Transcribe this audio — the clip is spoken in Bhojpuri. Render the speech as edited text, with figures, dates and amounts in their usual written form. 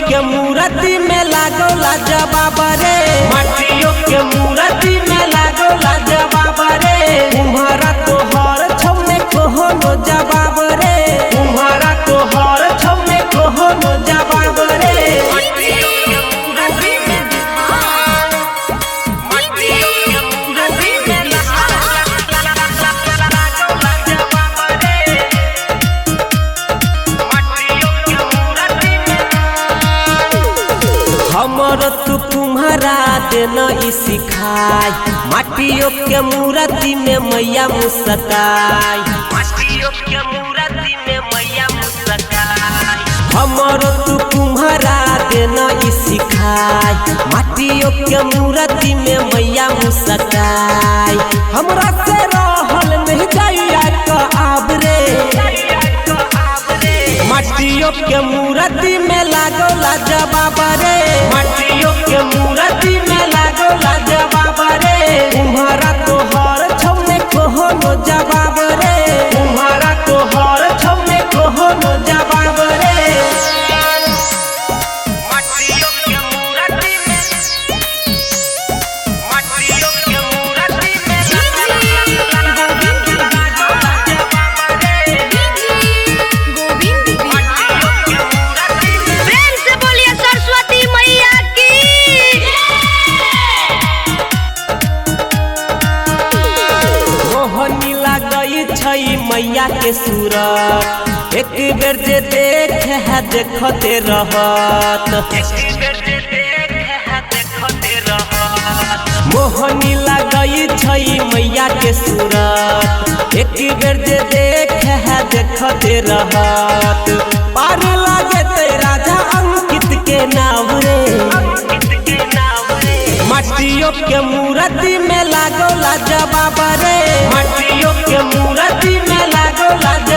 के मूर्ति में लागो लाजवाब रे, माटियों के मूर्ति में लागो लाजवाब रे। तुम्हारा तो हर छौने कोहनो जवाब रे, तुम्हारा तो हर छौने कोहनो जवाब रे। हमर तू तुम्हारा देना सिखाई, माटियों के मूर्ति में मैया मुस्काई, माटियों के मूर्ति में मैया मुस्काई। हमर तू तुम्हारा देना सिखाई, माटियों के मूर्ति में मैया मुस्काई। हमरा से रहल नहीं जाइया का आब रे, माटियों के मूर्ति में लागो लाजवाब रे, माटियों के मूर्ति में लागो लाजवाब रे। तुम्हारा तो हर छौने कोहनो जवाब रे, तुम्हारा तो हर छौने कोहनो जवाब रे। माटियों के मूर्ति में, माटियों के मूर्ति में प्रेम से बोलिए सरस्वती मैया की। मोहनी लागई छई मैया के सूरत, एक बेर जे देख है देखते रहत, मोहनी लागई छई मैया के सूरत, एक बेर जे देख है देखते रहत। पार लागे ते राजा अंकित के नाव रे, माटियों के मूर्ति में लागो लाजवाब रे, माटियों के मूर्ति में लागो लाजवाब।